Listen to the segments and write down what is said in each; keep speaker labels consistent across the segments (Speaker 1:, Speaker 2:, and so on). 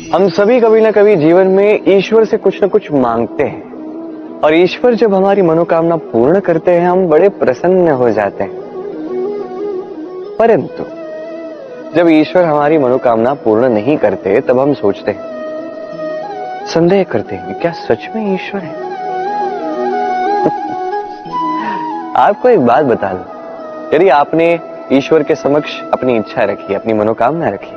Speaker 1: हम सभी कभी ना कभी जीवन में ईश्वर से कुछ न कुछ मांगते हैं और ईश्वर जब हमारी मनोकामना पूर्ण करते हैं हम बड़े प्रसन्न हो जाते हैं। परंतु जब ईश्वर हमारी मनोकामना पूर्ण नहीं करते तब हम सोचते हैं, संदेह करते हैं, क्या सच में ईश्वर है? आपको एक बात बता दूं, यदि आपने ईश्वर के समक्ष अपनी इच्छा रखी, अपनी मनोकामना रखी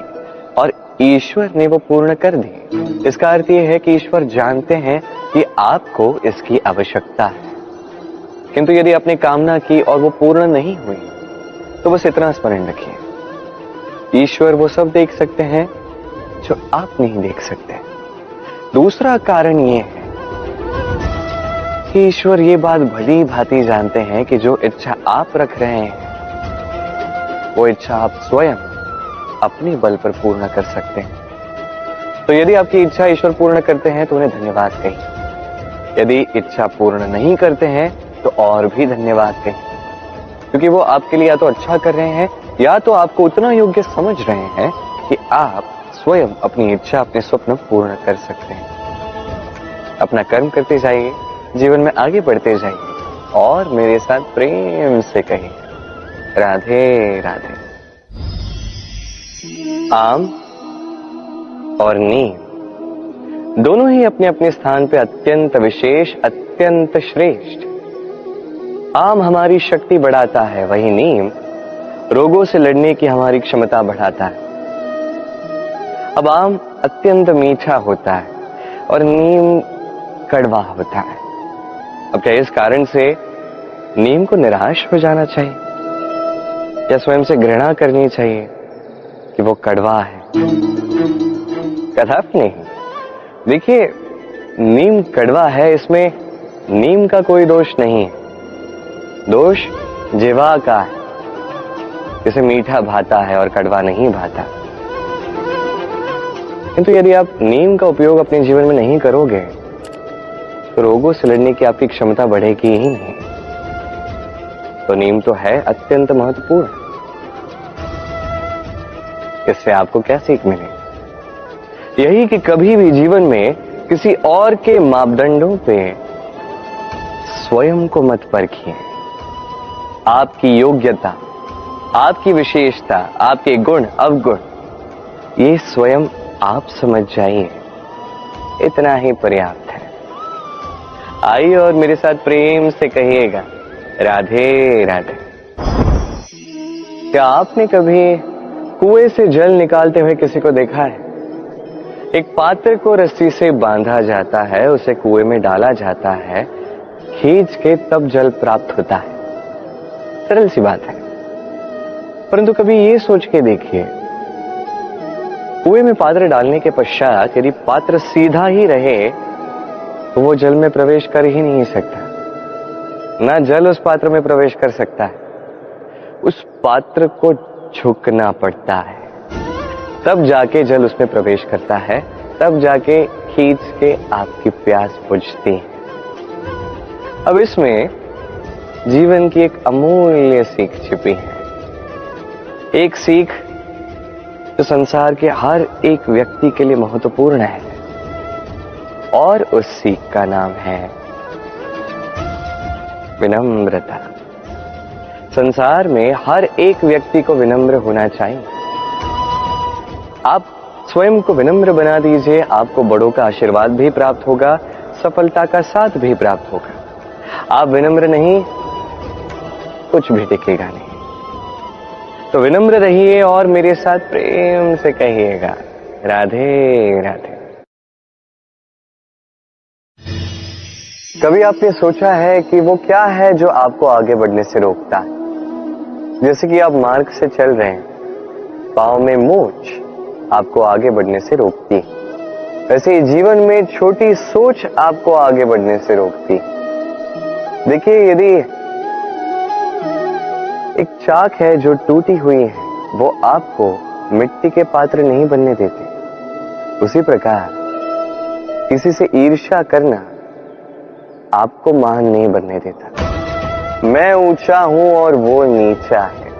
Speaker 1: और ईश्वर ने वो पूर्ण कर दी, इसका अर्थ यह है कि ईश्वर जानते हैं कि आपको इसकी आवश्यकता है। किंतु यदि आपने कामना की और वो पूर्ण नहीं हुई तो बस इतना स्मरण रखिए, ईश्वर वो सब देख सकते हैं जो आप नहीं देख सकते। दूसरा कारण ये है कि ईश्वर ये बात भली भांति जानते हैं कि जो इच्छा आप रख रहे हैं वो इच्छा आप स्वयं अपने बल पर पूर्ण कर सकते हैं। तो यदि आपकी इच्छा ईश्वर पूर्ण करते हैं तो उन्हें धन्यवाद कहिए, यदि इच्छा पूर्ण नहीं करते हैं तो और भी धन्यवाद कहिए, क्योंकि वो आपके लिए या तो अच्छा कर रहे हैं या तो आपको उतना योग्य समझ रहे हैं कि आप स्वयं अपनी इच्छा, अपने स्वप्न पूर्ण कर सकते हैं। अपना कर्म करते जाइए, जीवन में आगे बढ़ते जाइए और मेरे साथ प्रेम से कहिए, राधे राधे। आम और नीम दोनों ही अपने अपने स्थान पे अत्यंत विशेष, अत्यंत श्रेष्ठ। आम हमारी शक्ति बढ़ाता है, वही नीम रोगों से लड़ने की हमारी क्षमता बढ़ाता है। अब आम अत्यंत मीठा होता है और नीम कड़वा होता है। अब क्या इस कारण से नीम को निराश हो जाना चाहिए या स्वयं से घृणा करनी चाहिए कि वो कड़वा है? कदापि नहीं। देखिए, नीम कड़वा है, इसमें नीम का कोई दोष नहीं है, दोष जिह्वा का है। इसे मीठा भाता है और कड़वा नहीं भाता। किंतु यदि आप नीम का उपयोग अपने जीवन में नहीं करोगे तो रोगों से लड़ने की आपकी क्षमता बढ़ेगी ही नहीं। तो नीम तो है अत्यंत महत्वपूर्ण। इससे आपको क्या सीख मिलेगी? यही कि कभी भी जीवन में किसी और के मापदंडों पे स्वयं को मत परखिए। आपकी योग्यता, आपकी विशेषता, आपके गुण अवगुण, ये स्वयं आप समझ जाइए, इतना ही पर्याप्त है। आइए और मेरे साथ प्रेम से कहिएगा, राधे राधे। क्या आपने कभी कुएं से जल निकालते हुए किसी को देखा है? एक पात्र को रस्सी से बांधा जाता है, उसे कुएं में डाला जाता है, खींच के तब जल प्राप्त होता है। सरल सी बात है। परंतु कभी ये सोच के देखिए, कुएं में पात्र डालने के पश्चात यदि पात्र सीधा ही रहे तो वो जल में प्रवेश कर ही नहीं सकता, ना जल उस पात्र में प्रवेश कर सकता है। उस पात्र को झुकना पड़ता है, तब जाके जल उसमें प्रवेश करता है, तब जाके खींच के आपकी प्यास बुझती है। अब इसमें जीवन की एक अमूल्य सीख छिपी है, एक सीख जो संसार के हर एक व्यक्ति के लिए महत्वपूर्ण है, और उस सीख का नाम है विनम्रता। संसार में हर एक व्यक्ति को विनम्र होना चाहिए। आप स्वयं को विनम्र बना दीजिए, आपको बड़ों का आशीर्वाद भी प्राप्त होगा, सफलता का साथ भी प्राप्त होगा। आप विनम्र नहीं, कुछ भी टिकेगा नहीं। तो विनम्र रहिए और मेरे साथ प्रेम से कहिएगा, राधे राधे। कभी आपने सोचा है कि वो क्या है जो आपको आगे बढ़ने से रोकता है? जैसे कि आप मार्ग से चल रहे हैं, पांव में मोच आपको आगे बढ़ने से रोकती, वैसे ही जीवन में छोटी सोच आपको आगे बढ़ने से रोकती। देखिए, यदि एक चाक है जो टूटी हुई है, वो आपको मिट्टी के पात्र नहीं बनने देते। उसी प्रकार किसी से ईर्ष्या करना आपको महान नहीं बनने देता। मैं ऊंचा हूं और वो नीचा है,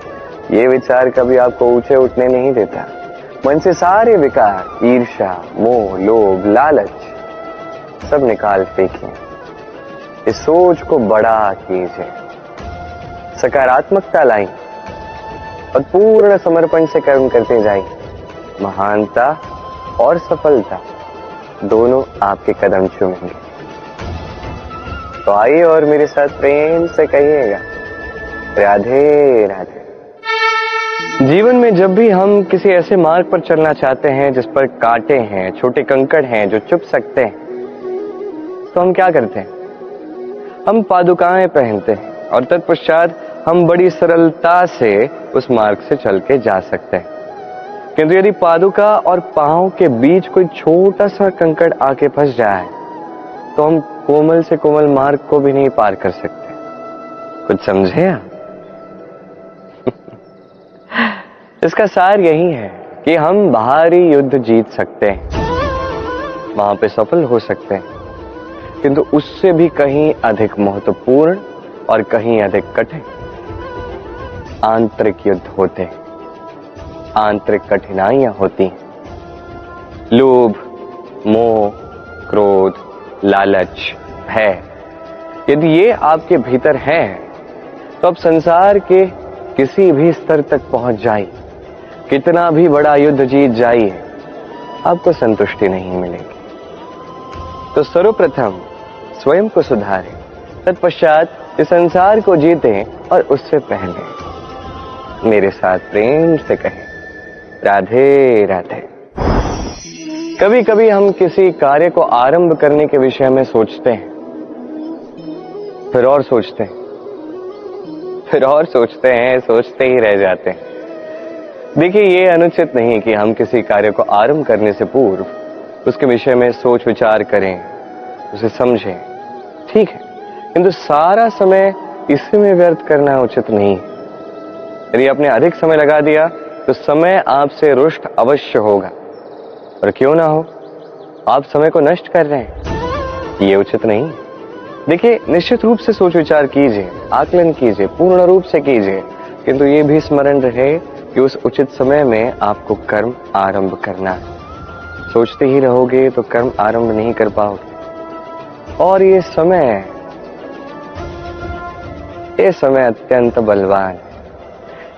Speaker 1: ये विचार कभी आपको ऊंचे उठने नहीं देता। मन से सारे विकार, ईर्ष्या, मोह, लोभ, लालच सब निकाल फेंकिए। इस सोच को बड़ा कीजिए, सकारात्मकता लाएं और पूर्ण समर्पण से कर्म करते जाइए। महानता और सफलता दोनों आपके कदम चूमेंगे। तो आइए और मेरे साथ प्रेम से कहिएगा, राधे राधे। जीवन में जब भी हम किसी ऐसे मार्ग पर चलना चाहते हैं जिस पर कांटे हैं, छोटे कंकड़ हैं जो चुभ सकते हैं, तो हम क्या करते हैं? हम पादुकाएं पहनते हैं और तत्पश्चात हम बड़ी सरलता से उस मार्ग से चल के जा सकते हैं। किंतु यदि पादुका और पांव के बीच कोई छोटा सा कंकड़ आके फंस जाए तो हम कोमल से कोमल मार्ग को भी नहीं पार कर सकते। कुछ समझे आप? इसका सार यही है कि हम बाहरी युद्ध जीत सकते हैं, वहां पे सफल हो सकते हैं, किंतु उससे भी कहीं अधिक महत्वपूर्ण और कहीं अधिक कठिन आंतरिक युद्ध होते हैं, आंतरिक कठिनाइयां होती हैं। लोभ, मोह, क्रोध, लालच, भय, यदि ये आपके भीतर है तो आप संसार के किसी भी स्तर तक पहुंच जाइए, कितना भी बड़ा युद्ध जीत जाइए, आपको संतुष्टि नहीं मिलेगी। तो सर्वप्रथम स्वयं को सुधारें, तत्पश्चात इस संसार को जीतें और उससे पहले मेरे साथ प्रेम से कहें, राधे राधे। कभी कभी हम किसी कार्य को आरंभ करने के विषय में सोचते हैं, फिर और सोचते हैं, फिर और सोचते हैं, सोचते ही रह जाते हैं। देखिए, ये अनुचित नहीं कि हम किसी कार्य को आरंभ करने से पूर्व उसके विषय में सोच विचार करें, उसे समझें, ठीक है, किंतु सारा समय इसी में व्यर्थ करना उचित नहीं है। यदि आपने अधिक समय लगा दिया तो समय आपसे रुष्ट अवश्य होगा, और क्यों ना हो, आप समय को नष्ट कर रहे हैं, ये उचित नहीं। देखिए, निश्चित रूप से सोच विचार कीजिए, आकलन कीजिए, पूर्ण रूप से कीजिए, किंतु ये भी स्मरण रहे कि उस उचित समय में आपको कर्म आरंभ करना है। सोचते ही रहोगे तो कर्म आरंभ नहीं कर पाओगे। और ये समय अत्यंत बलवान है,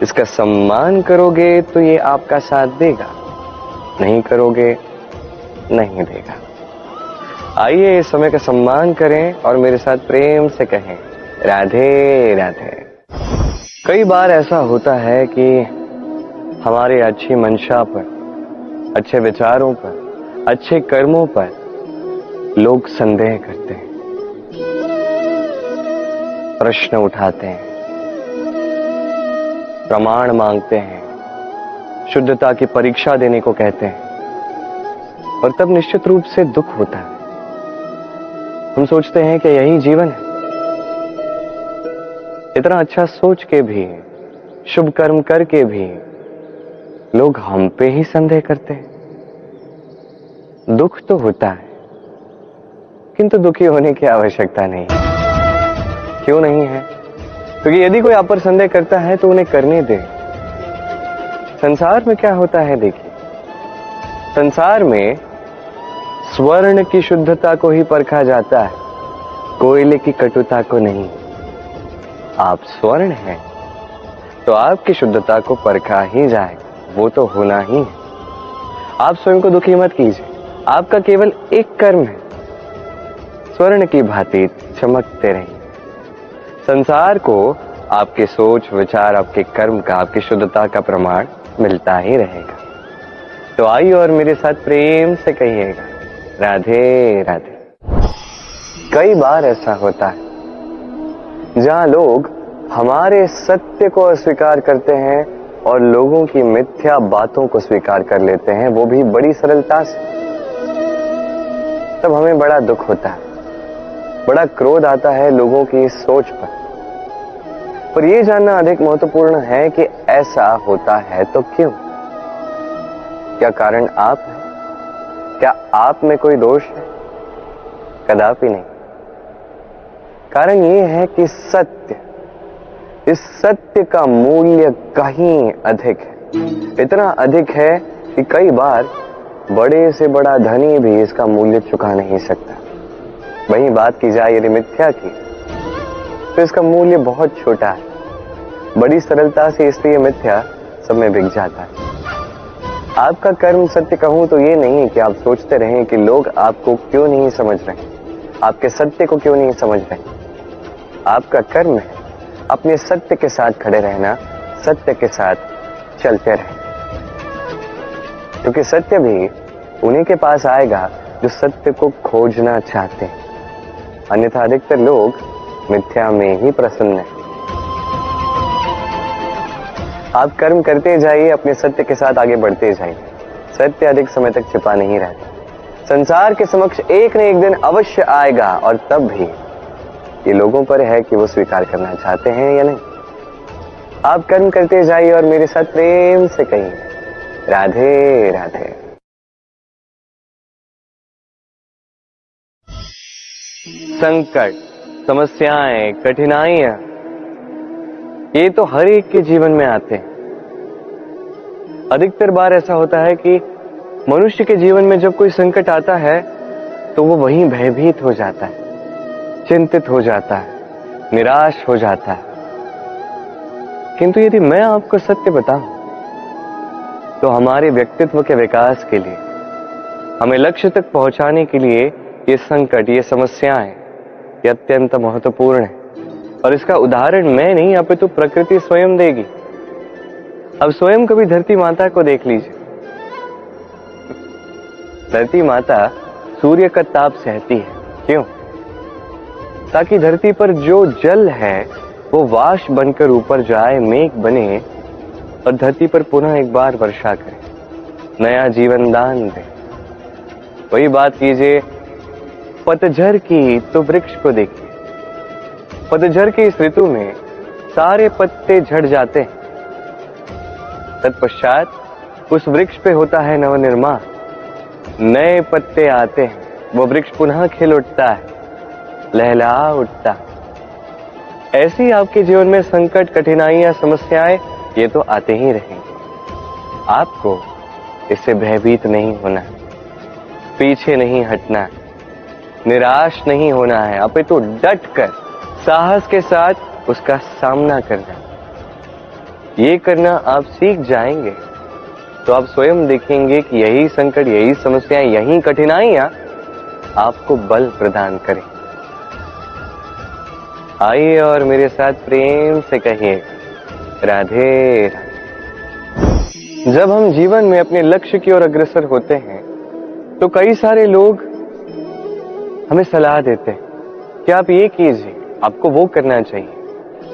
Speaker 1: इसका सम्मान करोगे तो ये आपका साथ देगा, नहीं करोगे नहीं देगा। आइए इस समय का सम्मान करें और मेरे साथ प्रेम से कहें, राधे राधे। कई बार ऐसा होता है कि हमारे अच्छी मंशा पर, अच्छे विचारों पर, अच्छे कर्मों पर लोग संदेह करते हैं, प्रश्न उठाते हैं, प्रमाण मांगते हैं, शुद्धता की परीक्षा देने को कहते हैं, और तब निश्चित रूप से दुख होता है। हम सोचते हैं कि यही जीवन है। इतना अच्छा सोच के भी, शुभ कर्म करके भी लोग हम पे ही संदेह करते हैं। दुख तो होता है, किंतु दुखी होने की आवश्यकता नहीं। क्यों नहीं है? क्योंकि यदि कोई आप पर संदेह करता है तो उन्हें करने दे। संसार में क्या होता है, देखिए, संसार में स्वर्ण की शुद्धता को ही परखा जाता है, कोयले की कटुता को नहीं। आप स्वर्ण हैं तो आपकी शुद्धता को परखा ही जाएगा, वो तो होना ही है। आप स्वयं को दुखी मत कीजिए, आपका केवल एक कर्म है, स्वर्ण की भांति चमकते रहिए। संसार को आपके सोच विचार, आपके कर्म का, आपकी शुद्धता का प्रमाण मिलता ही रहेगा। तो आइए और मेरे साथ प्रेम से कहिएगा, राधे राधे। कई बार ऐसा होता है जहां लोग हमारे सत्य को अस्वीकार करते हैं और लोगों की मिथ्या बातों को स्वीकार कर लेते हैं, वो भी बड़ी सरलता से। तब हमें बड़ा दुख होता है, बड़ा क्रोध आता है लोगों की इस सोच पर यह जानना अधिक महत्वपूर्ण है कि ऐसा होता है तो क्यों? क्या कारण आप है? क्या आप में कोई दोष है? कदापि नहीं। कारण यह है कि सत्य, इस सत्य का मूल्य कहीं अधिक है, इतना अधिक है कि कई बार बड़े से बड़ा धनी भी इसका मूल्य चुका नहीं सकता। वहीं बात की जाए यदि मिथ्या की, तो इसका मूल्य बहुत छोटा है। बड़ी सरलता से इसलिए मिथ्या सब में बिक जाता है। आपका कर्म सत्य कहूं तो ये नहीं कि आप सोचते रहें कि लोग आपको क्यों नहीं समझ रहे, आपके सत्य को क्यों नहीं समझ रहे। आपका कर्म है अपने सत्य के साथ खड़े रहना, सत्य के साथ चलते रहें, क्योंकि सत्य भी उन्हीं के पास आएगा जो सत्य को खोजना चाहते हैं। अन्यथा अधिकतर लोग मिथ्या में ही प्रसन्न हैं। आप कर्म करते जाइए, अपने सत्य के साथ आगे बढ़ते जाइए। सत्य अधिक समय तक छिपा नहीं रहता। संसार के समक्ष एक न एक दिन अवश्य आएगा, और तब भी ये लोगों पर है कि वो स्वीकार करना चाहते हैं या नहीं। आप कर्म करते जाइए और मेरे साथ प्रेम से कहिए, राधे राधे। संकट, समस्याएं, कठिनाइयां, ये तो हर एक के जीवन में आते हैं। अधिकतर बार ऐसा होता है कि मनुष्य के जीवन में जब कोई संकट आता है तो वो वहीं भयभीत हो जाता है, चिंतित हो जाता है, निराश हो जाता है। किंतु यदि मैं आपको सत्य बताऊं तो हमारे व्यक्तित्व के विकास के लिए, हमें लक्ष्य तक पहुंचाने के लिए ये संकट, ये समस्याएं, ये अत्यंत महत्वपूर्ण है। और इसका उदाहरण मैं नहीं, अपितु प्रकृति स्वयं देगी। अब स्वयं कभी धरती माता को देख लीजिए। धरती माता सूर्य का ताप सहती है, क्यों? ताकि धरती पर जो जल है वो वाष्प बनकर ऊपर जाए, मेघ बने और धरती पर पुनः एक बार वर्षा करे, नया जीवन दान दे। वही बात कीजिए पतझड़ की, तो वृक्ष को देखिए। पतझड़ की इस ऋतु में सारे पत्ते झड़ जाते हैं, तत्पश्चात उस वृक्ष पे होता है नवनिर्माण, नए पत्ते आते हैं, वो वृक्ष पुनः खिल उठता है, लहलहा उठता है। ऐसे ही आपके जीवन में संकट, कठिनाइयां, समस्याएं ये तो आते ही रहेंगे। आपको इससे भयभीत नहीं होना है, पीछे नहीं हटना है, निराश नहीं होना है, अपितु डटकर साहस के साथ उसका सामना करना। ये करना आप सीख जाएंगे तो आप स्वयं देखेंगे कि यही संकट, यही समस्याएं, यही कठिनाइयां आपको बल प्रदान करें। आइए और मेरे साथ प्रेम से कहिए, राधे राधे। जब हम जीवन में अपने लक्ष्य की ओर अग्रसर होते हैं तो कई सारे लोग हमें सलाह देते हैं कि आप ये कीजिए, आपको वो करना चाहिए,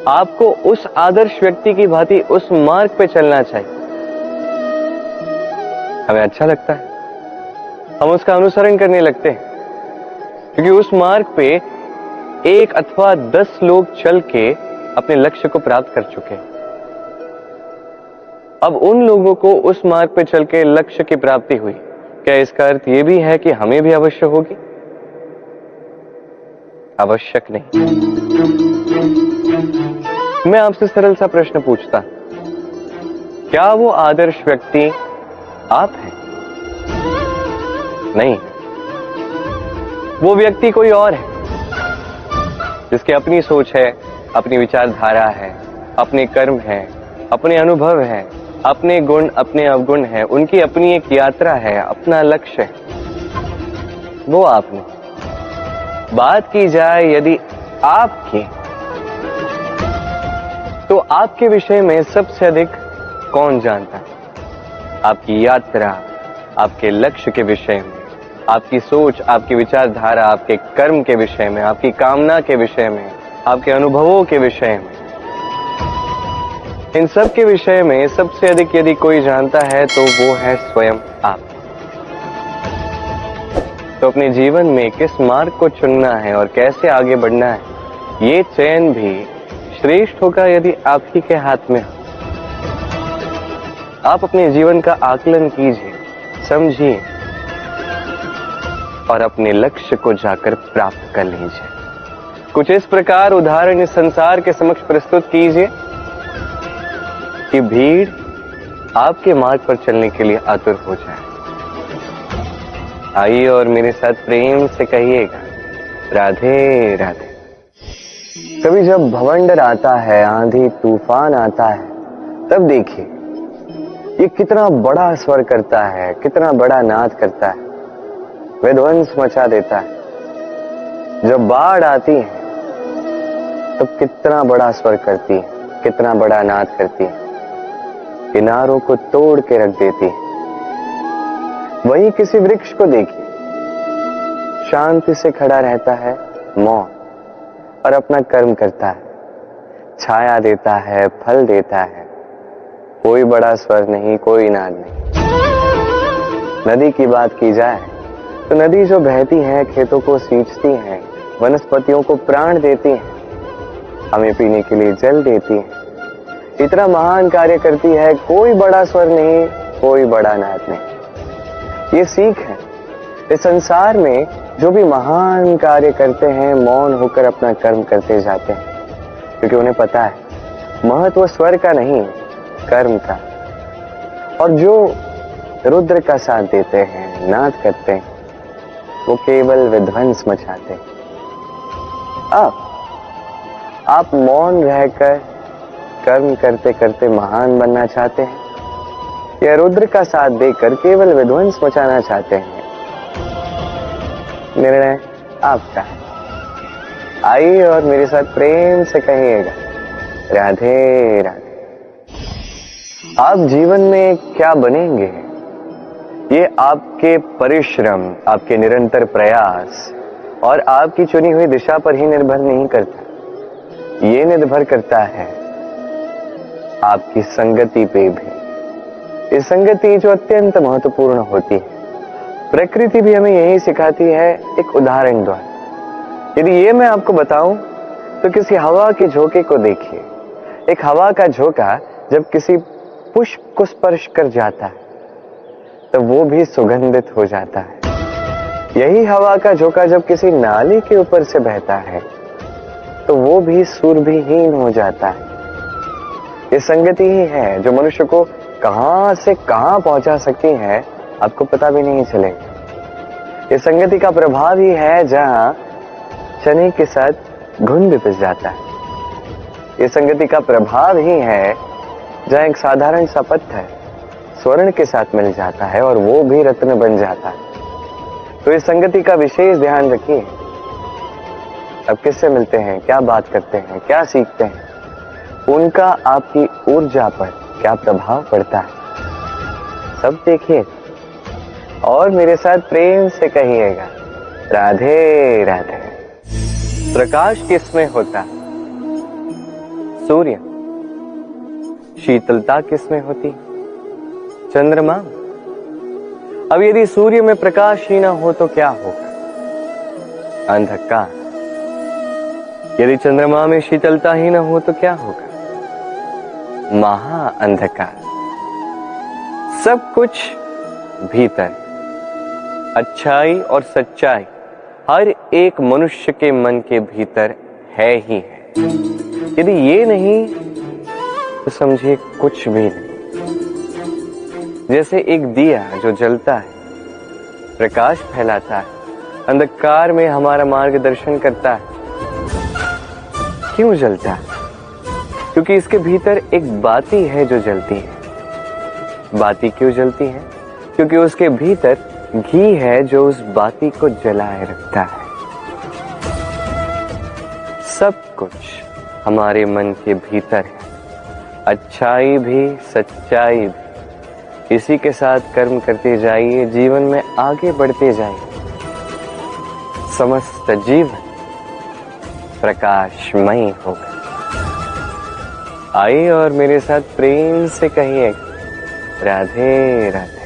Speaker 1: आपको उस आदर्श व्यक्ति की भांति उस मार्ग पे चलना चाहिए। हमें अच्छा लगता है, हम उसका अनुसरण करने लगते हैं, क्योंकि उस मार्ग पे 1 अथवा 10 लोग चल के अपने लक्ष्य को प्राप्त कर चुके हैं। अब उन लोगों को उस मार्ग पे चल के लक्ष्य की प्राप्ति हुई, क्या इसका अर्थ यह भी है कि हमें भी अवश्य होगी? आवश्यक नहीं। मैं आपसे सरल सा प्रश्न पूछता, क्या वो आदर्श व्यक्ति आप हैं? नहीं, वो व्यक्ति कोई और है, जिसकी अपनी सोच है, अपनी विचारधारा है, अपने कर्म है, अपने अनुभव है, अपने गुण, अपने अवगुण है, उनकी अपनी एक यात्रा है, अपना लक्ष्य है। वो आप नहीं। बात की जाए यदि आपकी, तो आपके विषय में सबसे अधिक कौन जानता है? आपकी यात्रा, आपके लक्ष्य के विषय में, आपकी सोच, आपकी विचारधारा, आपके कर्म के विषय में, आपकी कामना के विषय में, आपके अनुभवों के विषय में, इन सब के विषय में सबसे अधिक यदि कोई जानता है तो वो है स्वयं आप। तो अपने जीवन में किस मार्ग को चुनना है और कैसे आगे बढ़ना है, ये चयन भी श्रेष्ठ होगा यदि आप ही के हाथ में हो। आप अपने जीवन का आकलन कीजिए, समझिए और अपने लक्ष्य को जाकर प्राप्त कर लीजिए। कुछ इस प्रकार उदाहरण इस संसार के समक्ष प्रस्तुत कीजिए कि भीड़ आपके मार्ग पर चलने के लिए आतुर हो जाए। आइए और मेरे साथ प्रेम से कहिएगा, राधे राधे। कभी जब भवंडर आता है, आंधी तूफान आता है, तब देखिए ये कितना बड़ा स्वर करता है, कितना बड़ा नाद करता है, विध्वंस मचा देता है। जब बाढ़ आती है तब कितना बड़ा स्वर करती है, कितना बड़ा नाद करती है, किनारों को तोड़ के रख देती है। वहीं किसी वृक्ष को देखिए, शांति से खड़ा रहता है, मौन, और अपना कर्म करता है, छाया देता है, फल देता है, कोई बड़ा स्वर नहीं, कोई नाद नहीं। नदी की बात की जाए तो नदी जो बहती है, खेतों को सींचती है, वनस्पतियों को प्राण देती है, हमें पीने के लिए जल देती है, इतना महान कार्य करती है, कोई बड़ा स्वर नहीं, कोई बड़ा नाद नहीं। ये सीख है, इस संसार में जो भी महान कार्य करते हैं, मौन होकर अपना कर्म करते जाते हैं, क्योंकि उन्हें पता है महत्व स्वर का नहीं, कर्म का। और जो रुद्र का साथ देते हैं, नाद करते हैं, वो केवल विध्वंस मचाते हैं। आप मौन रहकर कर्म करते करते महान बनना चाहते हैं, या रुद्र का साथ देकर केवल विध्वंस मचाना चाहते हैं? निर्णय आपका है। आइए और मेरे साथ प्रेम से कहिएगा, राधे राधे। आप जीवन में क्या बनेंगे, ये आपके परिश्रम, आपके निरंतर प्रयास और आपकी चुनी हुई दिशा पर ही निर्भर नहीं करता। ये निर्भर करता है आपकी संगति पे भी। इस संगति जो अत्यंत महत्वपूर्ण होती है। प्रकृति भी हमें यही सिखाती है, एक उदाहरण द्वारा। यदि ये मैं आपको बताऊं तो किसी हवा के झोंके को देखिए। एक हवा का झोंका जब किसी पुष्प को स्पर्श कर जाता है तो वो भी सुगंधित हो जाता है। यही हवा का झोंका जब किसी नाली के ऊपर से बहता है तो वो भी सुरभिहीन हो जाता है। ये संगति ही है जो मनुष्य को कहां से कहां पहुंचा सकती है, आपको पता भी नहीं चलेगा। ये संगति का प्रभाव ही है जहां चने के साथ घुंड पिस जाता है। ये संगति का प्रभाव ही है जहां एक साधारण सा पत्थर स्वर्ण के साथ मिल जाता है और वो भी रत्न बन जाता है। तो इस संगति का विशेष ध्यान रखिए। अब किससे मिलते हैं, क्या बात करते हैं, क्या सीखते हैं, उनका आपकी ऊर्जा पर क्या प्रभाव पड़ता है, सब देखिए और मेरे साथ प्रेम से कहिएगा, राधे राधे। प्रकाश किसमें होता है? सूर्य। शीतलता किसमें होती? चंद्रमा। अब यदि सूर्य में प्रकाश ही ना हो तो क्या होगा? अंधकार। यदि चंद्रमा में शीतलता ही ना हो तो क्या होगा? महा अंधकार। सब कुछ भीतर, अच्छाई और सच्चाई हर एक मनुष्य के मन के भीतर है ही है। यदि ये नहीं तो समझिए कुछ भी नहीं। जैसे एक दिया जो जलता है, प्रकाश फैलाता है, अंधकार में हमारा मार्गदर्शन करता है। क्यों जलता है? क्योंकि इसके भीतर एक बाती है जो जलती है। बाती क्यों जलती है? क्योंकि उसके भीतर घी है जो उस बाती को जलाए रखता है। सब कुछ हमारे मन के भीतर है, अच्छाई भी, सच्चाई भी। इसी के साथ कर्म करते जाइए, जीवन में आगे बढ़ते जाइए। समस्त जीवन प्रकाशमय होगा। आइए और मेरे साथ प्रेम से कहिए, राधे राधे।